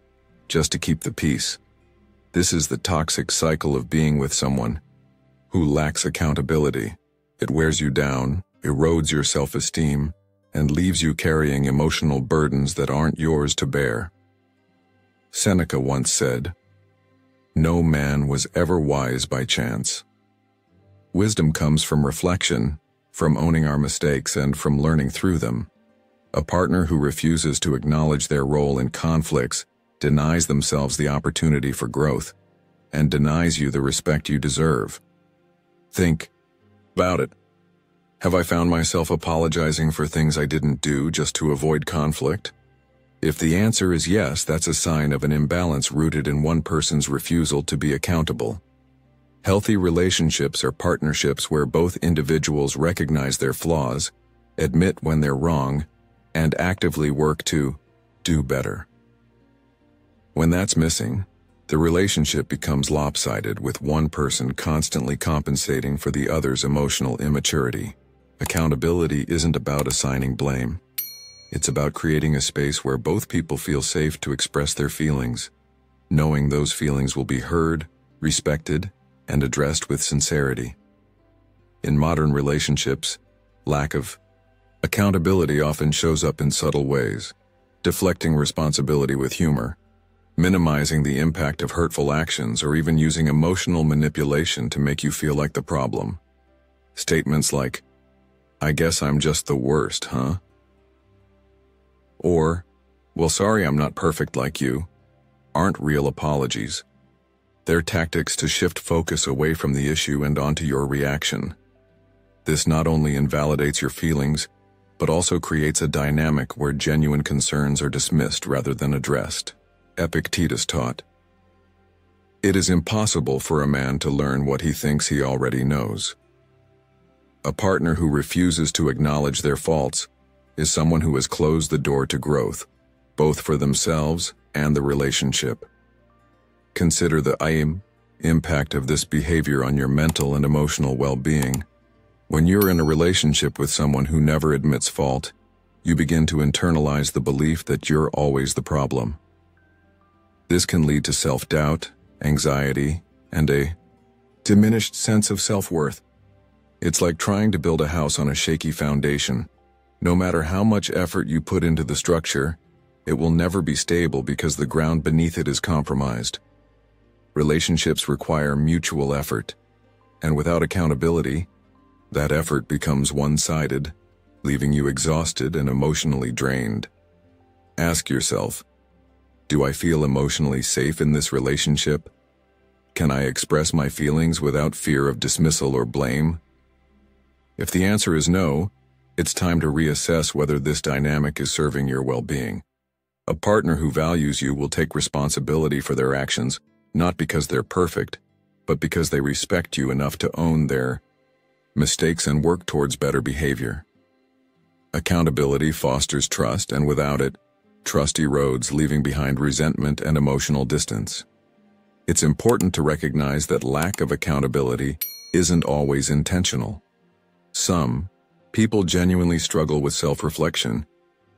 just to keep the peace. This is the toxic cycle of being with someone who lacks accountability. It wears you down, erodes your self-esteem, and leaves you carrying emotional burdens that aren't yours to bear. Seneca once said, "No man was ever wise by chance." Wisdom comes from reflection, from owning our mistakes, and from learning through them. A partner who refuses to acknowledge their role in conflicts denies themselves the opportunity for growth and denies you the respect you deserve. Think about it. Have I found myself apologizing for things I didn't do just to avoid conflict? If the answer is yes, that's a sign of an imbalance rooted in one person's refusal to be accountable. Healthy relationships are partnerships where both individuals recognize their flaws, admit when they're wrong, and actively work to do better. When that's missing, the relationship becomes lopsided, with one person constantly compensating for the other's emotional immaturity. Accountability isn't about assigning blame. It's about creating a space where both people feel safe to express their feelings, knowing those feelings will be heard, respected, and addressed with sincerity. In modern relationships, lack of accountability often shows up in subtle ways: deflecting responsibility with humor, minimizing the impact of hurtful actions, or even using emotional manipulation to make you feel like the problem. Statements like, "I guess I'm just the worst, huh?" Or, "Well, sorry I'm not perfect like you," aren't real apologies. They're tactics to shift focus away from the issue and onto your reaction. This not only invalidates your feelings, but also creates a dynamic where genuine concerns are dismissed rather than addressed. Epictetus taught, "It is impossible for a man to learn what he thinks he already knows." A partner who refuses to acknowledge their faults is someone who has closed the door to growth, both for themselves and the relationship. Consider the impact of this behavior on your mental and emotional well-being. When you're in a relationship with someone who never admits fault, you begin to internalize the belief that you're always the problem. This can lead to self-doubt, anxiety, and a diminished sense of self-worth. It's like trying to build a house on a shaky foundation. No matter how much effort you put into the structure, it will never be stable because the ground beneath it is compromised. Relationships require mutual effort, and without accountability, that effort becomes one-sided, leaving you exhausted and emotionally drained. Ask yourself, do I feel emotionally safe in this relationship? Can I express my feelings without fear of dismissal or blame? If the answer is no, it's time to reassess whether this dynamic is serving your well-being. A partner who values you will take responsibility for their actions, not because they're perfect, but because they respect you enough to own their mistakes and work towards better behavior. Accountability fosters trust, and without it, trust erodes, leaving behind resentment and emotional distance. It's important to recognize that lack of accountability isn't always intentional. Some people genuinely struggle with self-reflection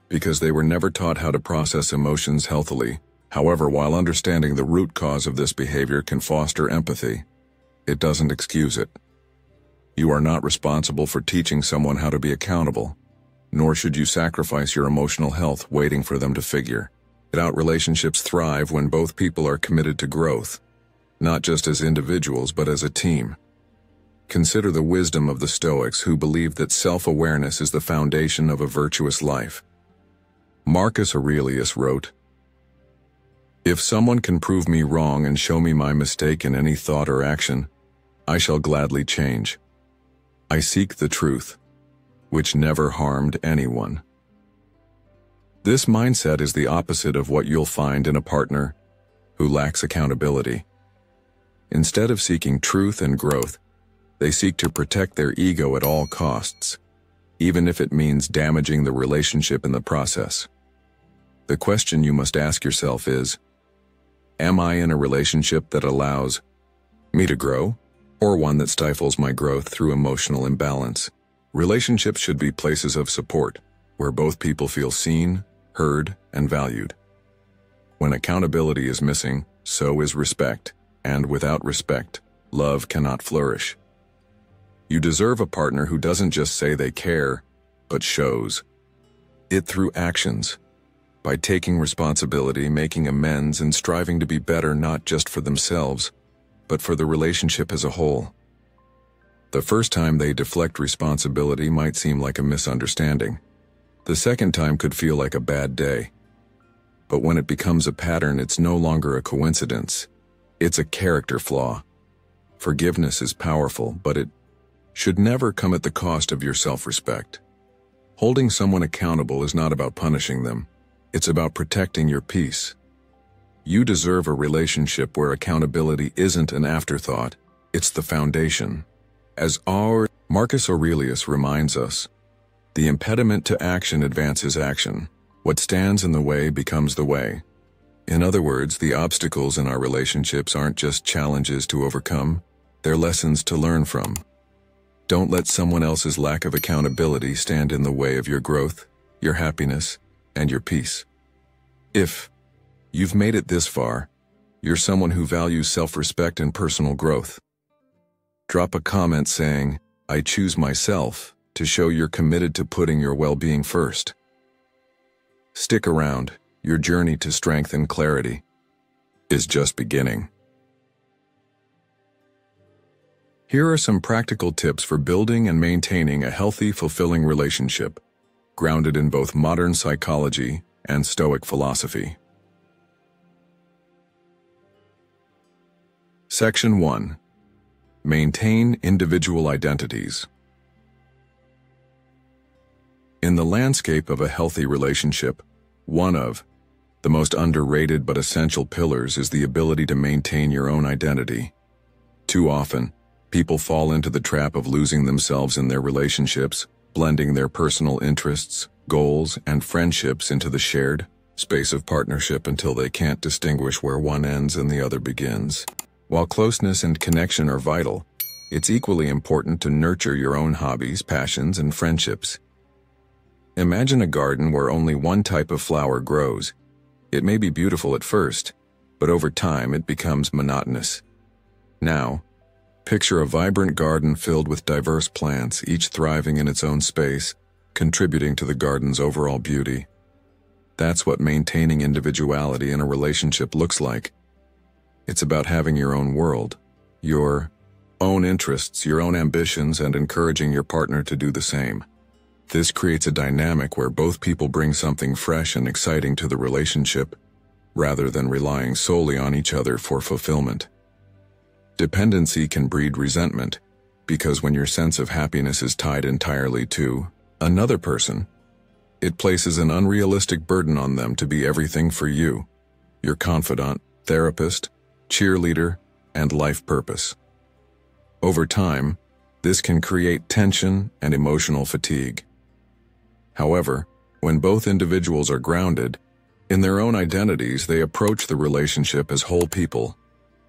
because they were never taught how to process emotions healthily. However, while understanding the root cause of this behavior can foster empathy, it doesn't excuse it. You are not responsible for teaching someone how to be accountable, nor should you sacrifice your emotional health waiting for them to figure it out. Relationships thrive when both people are committed to growth, not just as individuals but as a team. Consider the wisdom of the Stoics, who believed that self-awareness is the foundation of a virtuous life. Marcus Aurelius wrote, "If someone can prove me wrong and show me my mistake in any thought or action, I shall gladly change. I seek the truth, which never harmed anyone." This mindset is the opposite of what you'll find in a partner who lacks accountability. Instead of seeking truth and growth, they seek to protect their ego at all costs, even if it means damaging the relationship in the process. The question you must ask yourself is, am I in a relationship that allows me to grow, or one that stifles my growth through emotional imbalance? Relationships should be places of support, where both people feel seen, heard, and valued. When accountability is missing, so is respect, and without respect, love cannot flourish. You deserve a partner who doesn't just say they care, but shows it through actions, by taking responsibility, making amends, and striving to be better not just for themselves, but for the relationship as a whole. The first time they deflect responsibility might seem like a misunderstanding. The second time could feel like a bad day. But when it becomes a pattern, it's no longer a coincidence. It's a character flaw. Forgiveness is powerful, but it should never come at the cost of your self-respect. Holding someone accountable is not about punishing them. It's about protecting your peace. You deserve a relationship where accountability isn't an afterthought, it's the foundation. As Marcus Aurelius reminds us, the impediment to action advances action. What stands in the way becomes the way. In other words, the obstacles in our relationships aren't just challenges to overcome, they're lessons to learn from. Don't let someone else's lack of accountability stand in the way of your growth, your happiness, and your peace. If you've made it this far, you're someone who values self-respect and personal growth. Drop a comment saying, "I choose myself," to show you're committed to putting your well-being first. Stick around, your journey to strength and clarity is just beginning. Here are some practical tips for building and maintaining a healthy, fulfilling relationship, grounded in both modern psychology and Stoic philosophy. Section 1. Maintain individual identities. In the landscape of a healthy relationship, one of the most underrated but essential pillars is the ability to maintain your own identity. Too often, people fall into the trap of losing themselves in their relationships, blending their personal interests, goals, and friendships into the shared space of partnership until they can't distinguish where one ends and the other begins. While closeness and connection are vital, it's equally important to nurture your own hobbies, passions, and friendships. Imagine a garden where only one type of flower grows. It may be beautiful at first, but over time it becomes monotonous. Now, picture a vibrant garden filled with diverse plants, each thriving in its own space, contributing to the garden's overall beauty. That's what maintaining individuality in a relationship looks like. It's about having your own world, your own interests, your own ambitions, and encouraging your partner to do the same. This creates a dynamic where both people bring something fresh and exciting to the relationship, rather than relying solely on each other for fulfillment. Dependency can breed resentment, because when your sense of happiness is tied entirely to another person, it places an unrealistic burden on them to be everything for you, your confidant, therapist, cheerleader, and life purpose. Over time, this can create tension and emotional fatigue. However, when both individuals are grounded in their own identities, they approach the relationship as whole people,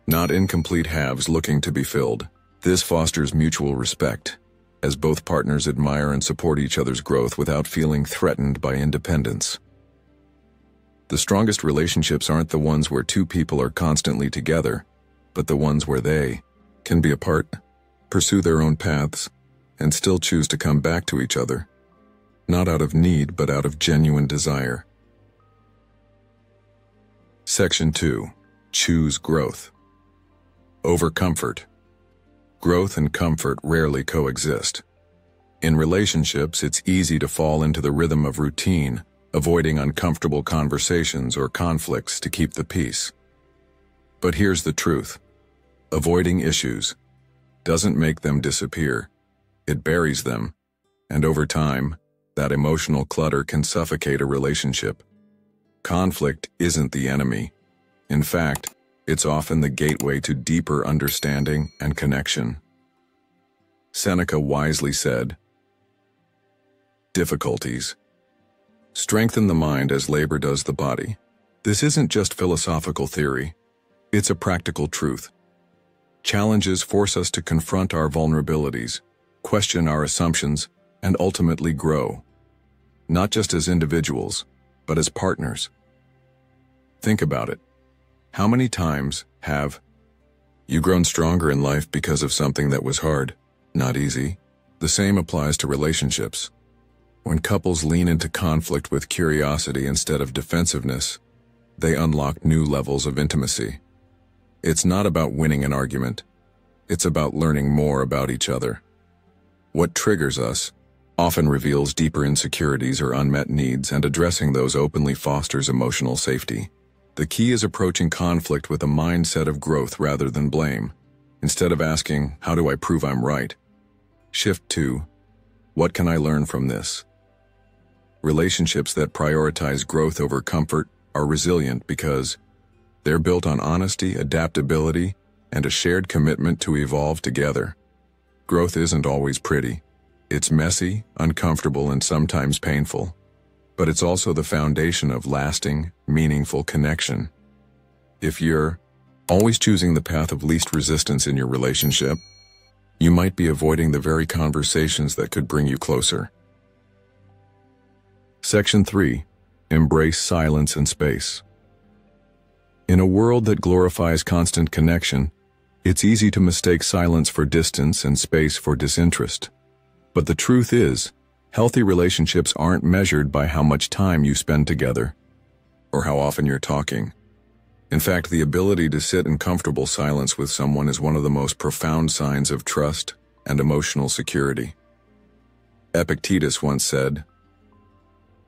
not incomplete halves looking to be filled. This fosters mutual respect, as both partners admire and support each other's growth without feeling threatened by independence. The strongest relationships aren't the ones where two people are constantly together, but the ones where they can be apart, pursue their own paths, and still choose to come back to each other, not out of need but out of genuine desire. Section 2. Choose growth over comfort. Growth and comfort rarely coexist. In relationships, it's easy to fall into the rhythm of routine, avoiding uncomfortable conversations or conflicts to keep the peace. But here's the truth. Avoiding issues doesn't make them disappear. It buries them, and over time, that emotional clutter can suffocate a relationship. Conflict isn't the enemy. In fact, it's often the gateway to deeper understanding and connection. Seneca wisely said, "Difficulties strengthen the mind as labor does the body." This isn't just philosophical theory. It's a practical truth. Challenges force us to confront our vulnerabilities, question our assumptions, and ultimately grow, not just as individuals, but as partners. Think about it. How many times have you grown stronger in life because of something that was hard, not easy? The same applies to relationships. When couples lean into conflict with curiosity instead of defensiveness, they unlock new levels of intimacy. It's not about winning an argument. It's about learning more about each other. What triggers us often reveals deeper insecurities or unmet needs, and addressing those openly fosters emotional safety. The key is approaching conflict with a mindset of growth rather than blame. Instead of asking, "How do I prove I'm right?" shift to, "What can I learn from this?" Relationships that prioritize growth over comfort are resilient because they're built on honesty, adaptability, and a shared commitment to evolve together. Growth isn't always pretty. It's messy, uncomfortable, and sometimes painful. But it's also the foundation of lasting, meaningful connection. If you're always choosing the path of least resistance in your relationship, you might be avoiding the very conversations that could bring you closer. Section 3. Embrace silence and space. In a world that glorifies constant connection, it's easy to mistake silence for distance and space for disinterest. But the truth is, healthy relationships aren't measured by how much time you spend together or how often you're talking. In fact, the ability to sit in comfortable silence with someone is one of the most profound signs of trust and emotional security. Epictetus once said,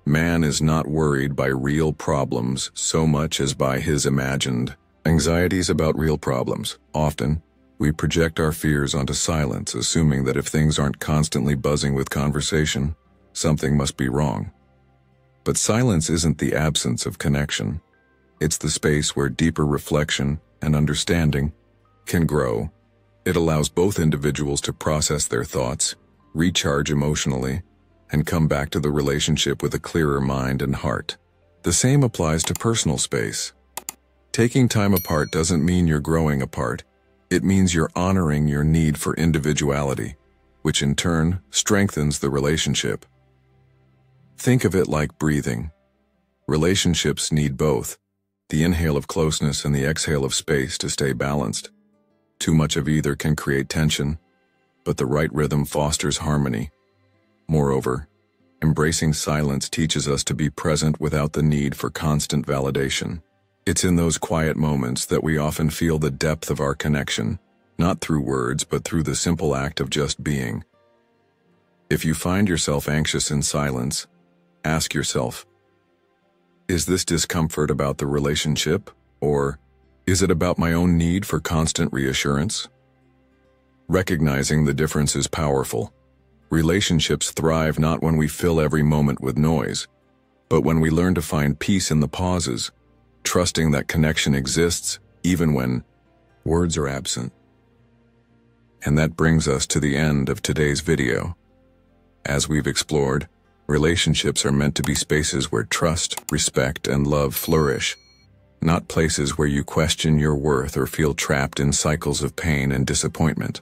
"Man is not worried by real problems so much as by his imagined anxieties about real problems." Often, we project our fears onto silence, assuming that if things aren't constantly buzzing with conversation, something must be wrong. But silence isn't the absence of connection. It's the space where deeper reflection and understanding can grow. It allows both individuals to process their thoughts, recharge emotionally, and come back to the relationship with a clearer mind and heart. The same applies to personal space. Taking time apart doesn't mean you're growing apart. It means you're honoring your need for individuality, which in turn strengthens the relationship. Think of it like breathing. Relationships need both, the inhale of closeness and the exhale of space, to stay balanced. Too much of either can create tension, but the right rhythm fosters harmony. Moreover, embracing silence teaches us to be present without the need for constant validation. It's in those quiet moments that we often feel the depth of our connection, not through words but through the simple act of just being. If you find yourself anxious in silence, ask yourself, is this discomfort about the relationship, or is it about my own need for constant reassurance? Recognizing the difference is powerful. Relationships thrive not when we fill every moment with noise, but when we learn to find peace in the pauses, trusting that connection exists even when words are absent. And that brings us to the end of today's video. As we've explored, relationships are meant to be spaces where trust, respect, and love flourish, not places where you question your worth or feel trapped in cycles of pain and disappointment.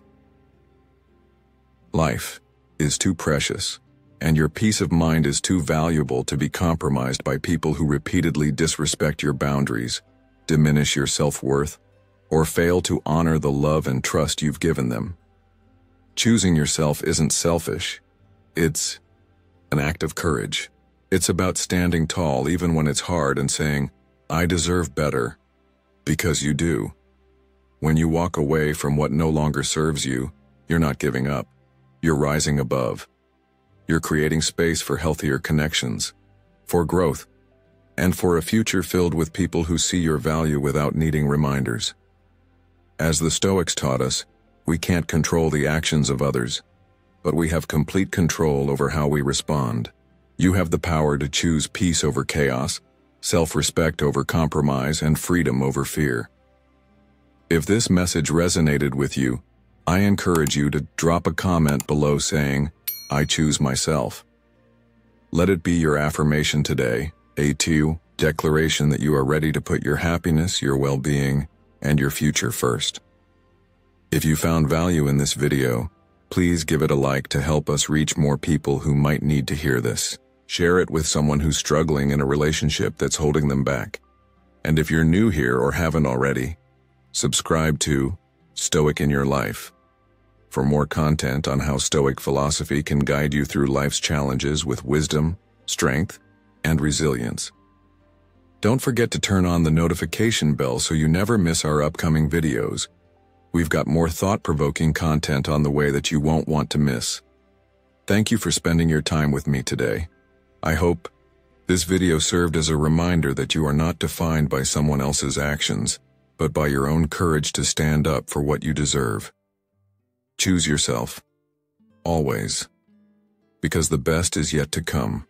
Life is too precious, and your peace of mind is too valuable to be compromised by people who repeatedly disrespect your boundaries, diminish your self-worth, or fail to honor the love and trust you've given them. Choosing yourself isn't selfish. It's an act of courage. It's about standing tall even when it's hard and saying, I deserve better, because you do. When you walk away from what no longer serves you, you're not giving up. You're rising above. You're creating space for healthier connections, for growth, and for a future filled with people who see your value without needing reminders. As the Stoics taught us, we can't control the actions of others, but we have complete control over how we respond. You have the power to choose peace over chaos, self-respect over compromise, and freedom over fear. If this message resonated with you, I encourage you to drop a comment below saying, I choose myself. Let it be your affirmation today, a declaration that you are ready to put your happiness, your well-being, and your future first. If you found value in this video, please give it a like to help us reach more people who might need to hear this. Share it with someone who's struggling in a relationship that's holding them back. And if you're new here or haven't already, subscribe to Stoic in Your Life for more content on how Stoic philosophy can guide you through life's challenges with wisdom, strength, and resilience. Don't forget to turn on the notification bell so you never miss our upcoming videos. We've got more thought-provoking content on the way that you won't want to miss. Thank you for spending your time with me today. I hope this video served as a reminder that you are not defined by someone else's actions, but by your own courage to stand up for what you deserve. Choose yourself, always, because the best is yet to come.